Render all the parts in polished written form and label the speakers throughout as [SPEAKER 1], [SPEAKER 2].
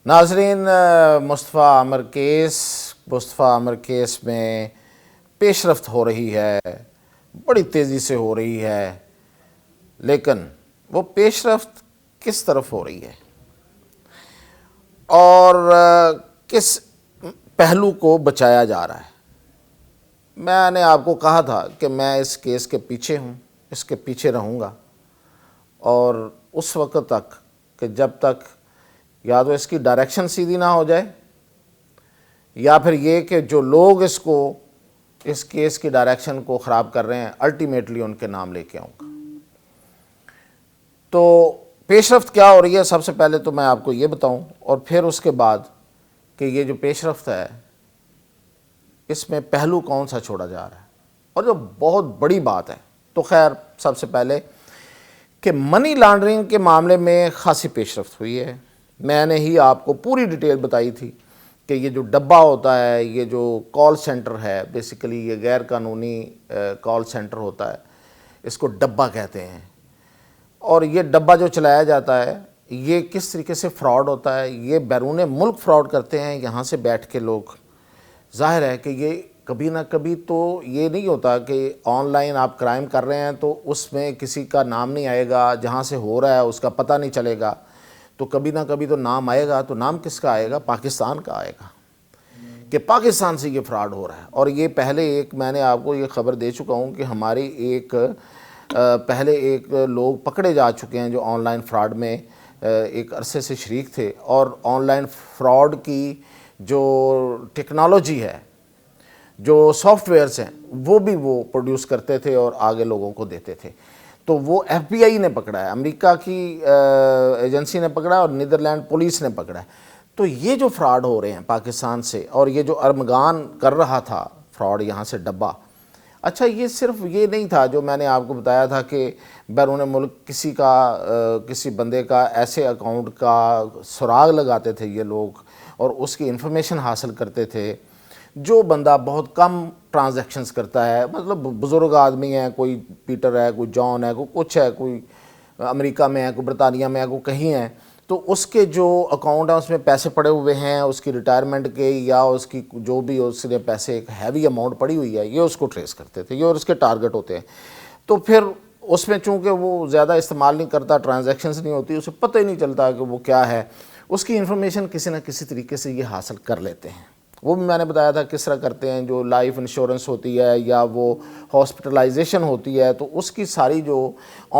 [SPEAKER 1] ناظرین، مصطفیٰ عامر کیس میں پیش رفت ہو رہی ہے، بڑی تیزی سے ہو رہی ہے، لیکن وہ پیش رفت کس طرف ہو رہی ہے اور کس پہلو کو بچایا جا رہا ہے؟ میں نے آپ کو کہا تھا کہ میں اس کیس کے پیچھے ہوں، اس کے پیچھے رہوں گا، اور اس وقت تک کہ جب تک یا تو اس کی ڈائریکشن سیدھی نہ ہو جائے، یا پھر یہ کہ جو لوگ اس کیس کی ڈائریکشن کو خراب کر رہے ہیں الٹیمیٹلی ان کے نام لے کے آؤں گا۔ تو پیش رفت کیا ہو رہی ہے، سب سے پہلے تو میں آپ کو یہ بتاؤں، اور پھر اس کے بعد کہ یہ جو پیش رفت ہے اس میں پہلو کون سا چھوڑا جا رہا ہے، اور جو بہت بڑی بات ہے۔ تو خیر، سب سے پہلے کہ منی لانڈرنگ کے معاملے میں خاصی پیش رفت ہوئی ہے۔ میں نے ہی آپ کو پوری ڈیٹیل بتائی تھی کہ یہ جو ڈبہ ہوتا ہے، یہ جو کال سینٹر ہے، بیسیکلی یہ غیر قانونی کال سینٹر ہوتا ہے، اس کو ڈبہ کہتے ہیں، اور یہ ڈبہ جو چلایا جاتا ہے یہ کس طریقے سے فراڈ ہوتا ہے۔ یہ بیرون ملک فراڈ کرتے ہیں، یہاں سے بیٹھ کے لوگ۔ ظاہر ہے کہ یہ کبھی نہ کبھی تو یہ نہیں ہوتا کہ آن لائن آپ کرائم کر رہے ہیں تو اس میں کسی کا نام نہیں آئے گا، جہاں سے ہو رہا ہے اس کا پتہ نہیں چلے گا، تو کبھی نہ کبھی تو نام آئے گا۔ تو نام کس کا آئے گا؟ پاکستان کا آئے گا کہ پاکستان سے یہ فراڈ ہو رہا ہے۔ اور یہ پہلے میں نے آپ کو یہ خبر دے چکا ہوں کہ ہماری پہلے ایک لوگ پکڑے جا چکے ہیں جو آن لائن فراڈ میں ایک عرصے سے شریک تھے، اور آن لائن فراڈ کی جو ٹیکنالوجی ہے، جو سافٹ ویئرز ہیں، وہ بھی وہ پروڈیوس کرتے تھے اور آگے لوگوں کو دیتے تھے۔ تو وہ ایف بی آئی نے پکڑا ہے، امریکہ کی ایجنسی نے پکڑا ہے، اور نیدرلینڈ پولیس نے پکڑا ہے۔ تو یہ جو فراڈ ہو رہے ہیں پاکستان سے، اور یہ جو ارمغان کر رہا تھا فراڈ یہاں سے ڈبہ، اچھا یہ صرف یہ نہیں تھا جو میں نے آپ کو بتایا تھا کہ بیرون ملک کسی بندے کا ایسے اکاؤنٹ کا سراغ لگاتے تھے یہ لوگ، اور اس کی انفارمیشن حاصل کرتے تھے۔ جو بندہ بہت کم ٹرانزیکشنز کرتا ہے، مطلب بزرگ آدمی ہے، کوئی پیٹر ہے، کوئی جان ہے، کوئی کچھ ہے، کوئی امریکہ میں ہے، کوئی برطانیہ میں ہے، کوئی کہیں ہے، تو اس کے جو اکاؤنٹ ہیں اس میں پیسے پڑے ہوئے ہیں اس کی ریٹائرمنٹ کے، یا اس کی جو بھی اس نے پیسے ایک ہیوی اماؤنٹ پڑی ہوئی ہے، یہ اس کو ٹریس کرتے تھے، یہ اور اس کے ٹارگٹ ہوتے ہیں۔ تو پھر اس میں چونکہ وہ زیادہ استعمال نہیں کرتا، ٹرانزیکشنز نہیں ہوتی، اسے پتہ ہی نہیں چلتا کہ وہ کیا ہے، اس کی انفارمیشن کسی نہ کسی طریقے سے یہ حاصل کر لیتے ہیں۔ وہ بھی میں نے بتایا تھا کس طرح کرتے ہیں۔ جو لائف انشورنس ہوتی ہے یا وہ ہاسپٹلائزیشن ہوتی ہے، تو اس کی ساری جو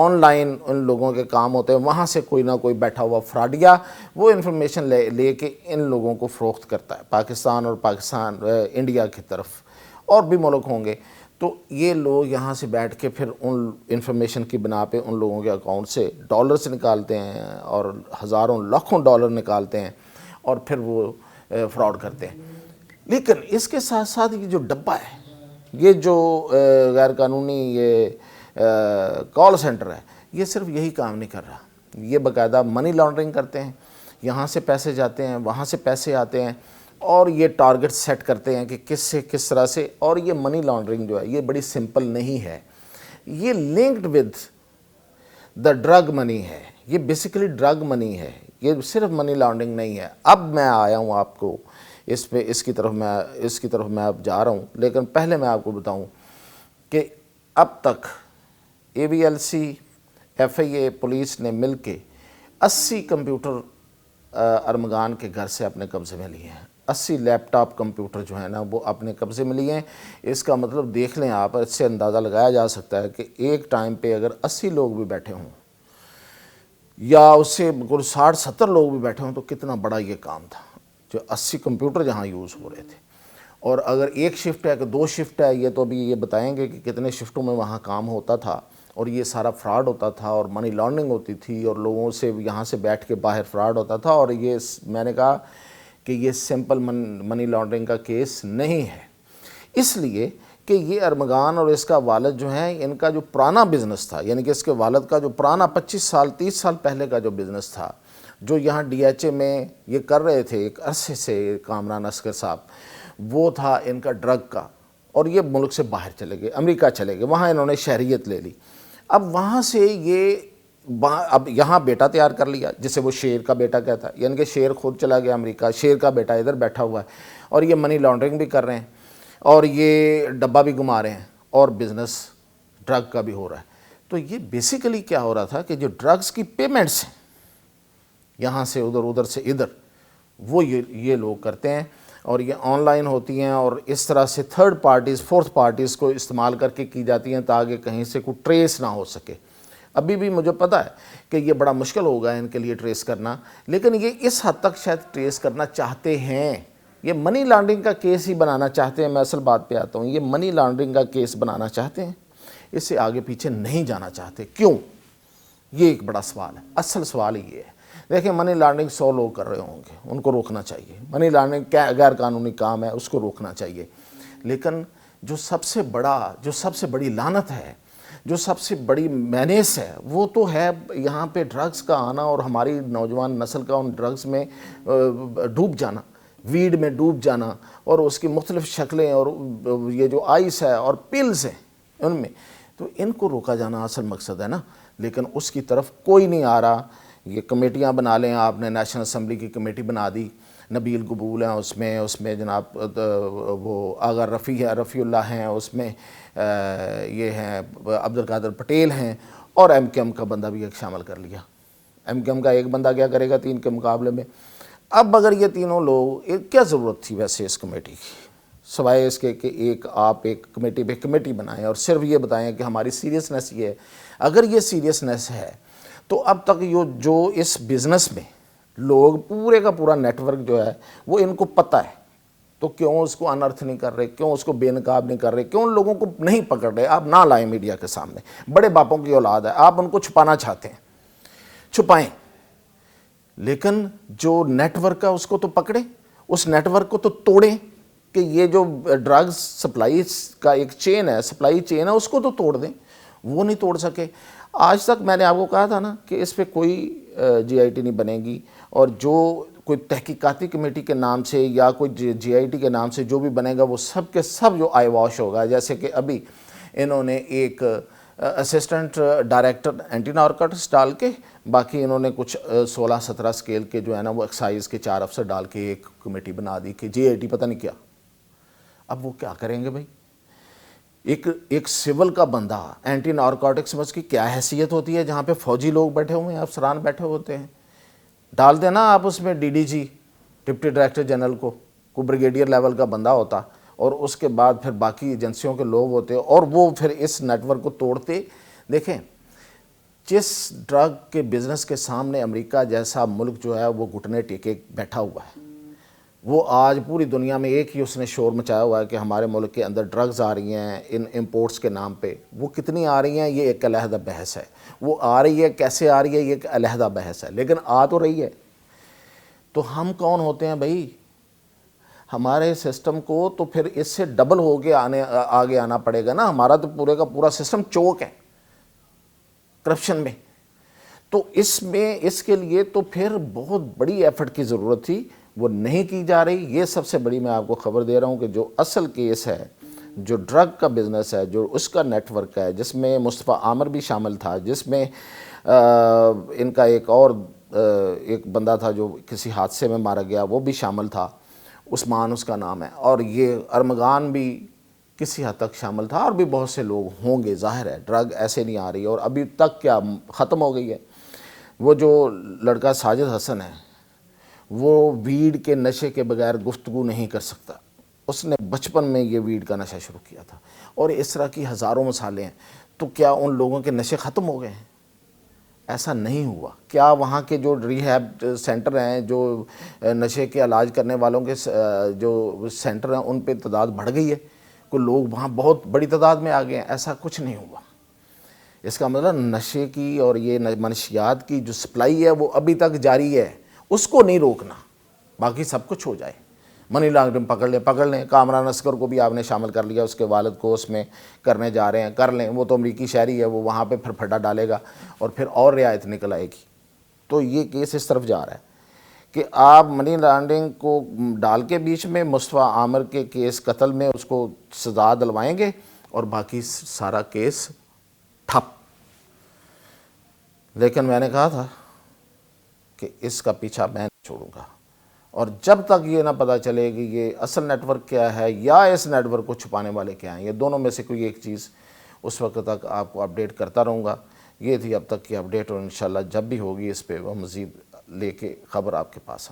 [SPEAKER 1] آن لائن ان لوگوں کے کام ہوتے ہیں، وہاں سے کوئی نہ کوئی بیٹھا ہوا فراڈیا وہ انفارمیشن لے کے ان لوگوں کو فروخت کرتا ہے پاکستان، اور انڈیا کی طرف، اور بھی ملک ہوں گے۔ تو یہ لوگ یہاں سے بیٹھ کے پھر ان انفارمیشن کی بنا پہ ان لوگوں کے اکاؤنٹ سے ڈالرز نکالتے ہیں، اور ہزاروں لاکھوں ڈالر نکالتے ہیں، اور پھر وہ فراڈ کرتے ہیں۔ لیکن اس کے ساتھ ساتھ یہ جو ڈبہ ہے، یہ جو غیر قانونی یہ کال سینٹر ہے، یہ صرف یہی کام نہیں کر رہا، یہ باقاعدہ منی لانڈرنگ کرتے ہیں۔ یہاں سے پیسے جاتے ہیں، وہاں سے پیسے آتے ہیں، اور یہ ٹارگٹ سیٹ کرتے ہیں کہ کس سے کس طرح سے۔ اور یہ منی لانڈرنگ جو ہے یہ بڑی سمپل نہیں ہے، یہ لنکڈ ود دا ڈرگ منی ہے، یہ بیسیکلی ڈرگ منی ہے، یہ صرف منی لانڈرنگ نہیں ہے۔ اب میں آیا ہوں آپ کو اس کی طرف میں اب جا رہا ہوں، لیکن پہلے میں آپ کو بتاؤں کہ اب تک اے وی ایل سی، ایف آئی اے، پولیس نے مل کے 80 کمپیوٹر ارمغان کے گھر سے اپنے قبضے میں لیے ہیں۔ 80 لیپ ٹاپ کمپیوٹر جو ہیں نا وہ اپنے قبضے میں لیے ہیں۔ اس کا مطلب دیکھ لیں آپ، اس سے اندازہ لگایا جا سکتا ہے کہ ایک ٹائم پہ اگر 80 لوگ بھی بیٹھے ہوں، یا اس سے 60-70 لوگ بھی بیٹھے ہوں، تو کتنا بڑا یہ کام تھا جو 80 کمپیوٹر جہاں یوز ہو رہے تھے۔ اور اگر ایک شفٹ ہے کہ 2 شفٹ ہے، یہ تو ابھی یہ بتائیں گے کہ کتنے شفٹوں میں وہاں کام ہوتا تھا، اور یہ سارا فراڈ ہوتا تھا، اور منی لانڈرنگ ہوتی تھی، اور لوگوں سے یہاں سے بیٹھ کے باہر فراڈ ہوتا تھا۔ اور یہ میں نے کہا کہ یہ سمپل منی لانڈرنگ کا کیس نہیں ہے، اس لیے کہ یہ ارمغان اور اس کا والد جو ہیں، ان کا جو پرانا بزنس تھا، یعنی کہ اس کے والد کا جو پرانا 25 سال 30 سال پہلے کا جو بزنس تھا، جو یہاں ڈی ایچ اے میں یہ کر رہے تھے ایک عرصے سے کامران اصغر صاحب، وہ تھا ان کا ڈرگ کا۔ اور یہ ملک سے باہر چلے گئے، امریکہ چلے گئے، وہاں انہوں نے شہریت لے لی۔ اب وہاں سے یہ اب یہاں بیٹا تیار کر لیا جسے وہ شیر کا بیٹا کہتا ہے، یعنی کہ شیر خود چلا گیا امریکہ، شیر کا بیٹا ادھر بیٹھا ہوا ہے، اور یہ منی لانڈرنگ بھی کر رہے ہیں، اور یہ ڈبہ بھی گھما رہے ہیں، اور بزنس ڈرگ کا بھی ہو رہا ہے۔ تو یہ بیسیکلی کیا ہو رہا تھا کہ جو ڈرگز کی پیمنٹس ہیں یہاں سے ادھر، ادھر سے ادھر، وہ یہ لوگ کرتے ہیں، اور یہ آن لائن ہوتی ہیں، اور اس طرح سے تھرڈ پارٹیز، فورتھ پارٹیز کو استعمال کر کے کی جاتی ہیں تاکہ کہیں سے کوئی ٹریس نہ ہو سکے۔ ابھی بھی مجھے پتہ ہے کہ یہ بڑا مشکل ہوگا ان کے لیے ٹریس کرنا، لیکن یہ اس حد تک شاید ٹریس کرنا چاہتے ہیں، یہ منی لانڈرنگ کا کیس ہی بنانا چاہتے ہیں۔ میں اصل بات پہ آتا ہوں، یہ منی لانڈرنگ کا کیس بنانا چاہتے ہیں، اس سے آگے پیچھے نہیں جانا چاہتے۔ کیوں؟ یہ ایک بڑا سوال ہے، اصل سوال یہ ہے۔ دیکھیں، منی لانڈرنگ 100 لوگ کر رہے ہوں گے، ان کو روکنا چاہیے۔ منی لانڈرنگ غیر قانونی کام ہے، اس کو روکنا چاہیے، لیکن جو سب سے بڑی لعنت ہے، جو سب سے بڑی مینیس ہے، وہ تو ہے یہاں پہ ڈرگز کا آنا اور ہماری نوجوان نسل کا ان ڈرگز میں ڈوب جانا، ویڈ میں ڈوب جانا، اور اس کی مختلف شکلیں، اور یہ جو آئس ہے اور پلز ہیں ان میں، تو ان کو روکا جانا اصل مقصد ہے نا، لیکن اس کی طرف کوئی نہیں آ رہا۔ یہ کمیٹیاں بنا لیں، آپ نے نیشنل اسمبلی کی کمیٹی بنا دی، نبیل قبول ہیں اس میں جناب وہ آغا رفیع اللہ ہیں اس میں، یہ ہیں عبد القادر پٹیل ہیں، اور ایم کیو ایم کا بندہ بھی ایک شامل کر لیا۔ ایم کیو ایم کا ایک بندہ کیا کرے گا 3 کے مقابلے میں؟ اب اگر یہ تینوں لوگ، کیا ضرورت تھی ویسے اس کمیٹی کی، سوائے اس کے کہ آپ ایک کمیٹی پہ کمیٹی بنائیں اور صرف یہ بتائیں کہ ہماری سیریسنس یہ ہے۔ اگر یہ سیریسنس ہے تو اب تک جو اس بزنس میں لوگ پورے کا پورا نیٹ ورک جو ہے وہ ان کو پتہ ہے، تو کیوں اس کو انرتھ نہیں کر رہے، کیوں اس کو بے نقاب نہیں کر رہے، کیوں ان لوگوں کو نہیں پکڑ رہے؟ آپ نہ لائیں میڈیا کے سامنے، بڑے باپوں کی اولاد ہے، آپ ان کو چھپانا چاہتے ہیں، چھپائیں، لیکن جو نیٹ ورک ہے اس کو تو پکڑیں، اس نیٹ ورک کو تو توڑیں، کہ یہ جو ڈرگز سپلائی کا ایک چین ہے، سپلائی چین ہے، اس کو تو توڑ دیں۔ وہ نہیں توڑ سکے۔ آج تک میں نے آپ کو کہا تھا نا کہ اس پہ کوئی جی آئی ٹی نہیں بنے گی، اور جو کوئی تحقیقاتی کمیٹی کے نام سے یا کوئی جی آئی ٹی کے نام سے جو بھی بنے گا وہ سب کے سب جو آئی واش ہوگا۔ جیسے کہ ابھی انہوں نے ایک اسسٹنٹ ڈائریکٹر اینٹی نارکوٹکس ڈال کے، باقی انہوں نے کچھ 16-17 اسکیل کے جو ہے نا وہ ایکسائز کے 4 افسر ڈال کے ایک کمیٹی بنا دی کہ جی آئی ٹی پتہ نہیں کیا۔ اب وہ کیا کریں گے بھائی؟ ایک سول کا بندہ اینٹی نارکوٹکس میں اس کی کیا حیثیت ہوتی ہے، جہاں پہ فوجی لوگ بیٹھے ہوئے ہیں، افسران بیٹھے ہوتے ہیں؟ ڈال دینا آپ اس میں D D G, deputy director general کو، کوئی بریگیڈیئر لیول کا بندہ ہوتا، اور اس کے بعد پھر باقی ایجنسیوں کے لوگ ہوتے، اور وہ پھر اس نیٹ ورک کو توڑتے۔ دیکھیں، جس ڈرگ کے بزنس کے سامنے امریکہ جیسا ملک جو ہے وہ گھٹنے ٹیکے بیٹھا ہوا ہے، وہ آج پوری دنیا میں ایک ہی اس نے شور مچایا ہوا ہے کہ ہمارے ملک کے اندر ڈرگز آ رہی ہیں ان امپورٹس کے نام پہ۔ وہ کتنی آ رہی ہیں یہ ایک علیحدہ بحث ہے، وہ آ رہی ہے کیسے آ رہی ہے یہ ایک علیحدہ بحث ہے، لیکن آ تو رہی ہے۔ تو ہم کون ہوتے ہیں بھائی؟ ہمارے سسٹم کو تو پھر اس سے ڈبل ہو کے آگے آنا پڑے گا نا۔ ہمارا تو پورے کا پورا سسٹم چوک ہے کرپشن میں، تو اس کے لیے تو پھر بہت بڑی ایفرٹ کی ضرورت تھی، وہ نہیں کی جا رہی۔ یہ سب سے بڑی میں آپ کو خبر دے رہا ہوں کہ جو اصل کیس ہے، جو ڈرگ کا بزنس ہے، جو اس کا نیٹ ورک ہے، جس میں مصطفیٰ عامر بھی شامل تھا، جس میں ان کا ایک بندہ تھا جو کسی حادثے میں مارا گیا، وہ بھی شامل تھا، عثمان اس کا نام ہے، اور یہ ارمغان بھی کسی حد تک شامل تھا، اور بھی بہت سے لوگ ہوں گے۔ ظاہر ہے ڈرگ ایسے نہیں آ رہی، اور ابھی تک کیا ختم ہو گئی ہے۔ وہ جو لڑکا ساجد حسن ہے، وہ ویڈ کے نشے کے بغیر گفتگو نہیں کر سکتا۔ اس نے بچپن میں یہ ویڈ کا نشہ شروع کیا تھا، اور اس طرح کی ہزاروں مثالیں ہیں۔ تو کیا ان لوگوں کے نشے ختم ہو گئے ہیں؟ ایسا نہیں ہوا۔ کیا وہاں کے جو ریہیب سینٹر ہیں، جو نشے کے علاج کرنے والوں کے جو سینٹر ہیں، ان پہ تعداد بڑھ گئی ہے؟ کوئی لوگ وہاں بہت بڑی تعداد میں آ گئے ہیں؟ ایسا کچھ نہیں ہوا۔ اس کا مطلب نشے کی اور یہ منشیات کی جو سپلائی ہے وہ ابھی تک جاری ہے، اس کو نہیں روکنا، باقی سب کچھ ہو جائے۔ منی لانڈرنگ پکڑ لیں، کامران اصغر کو بھی آپ نے شامل کر لیا، اس کے والد کو اس میں کرنے جا رہے ہیں، کر لیں، وہ تو امریکی شہری ہے، وہ وہاں پہ پھر پھڈا ڈالے گا اور پھر اور رعایت نکل آئے گی۔ تو یہ کیس اس طرف جا رہا ہے کہ آپ منی لانڈرنگ کو ڈال کے بیچ میں مصطفیٰ عامر کے کیس قتل میں اس کو سزا دلوائیں گے، اور باقی سارا کیس ٹھپ۔ لیکن میں نے کہا تھا کہ اس کا پیچھا میں نہیں چھوڑوں گا، اور جب تک یہ نہ پتہ چلے کہ یہ اصل نیٹ ورک کیا ہے یا اس نیٹ ورک کو چھپانے والے کیا ہیں، یہ دونوں میں سے کوئی ایک چیز، اس وقت تک آپ کو اپڈیٹ کرتا رہوں گا۔ یہ تھی اب تک کی اپڈیٹ، اور انشاءاللہ جب بھی ہوگی اس پہ وہ مزید لے کے خبر آپ کے پاس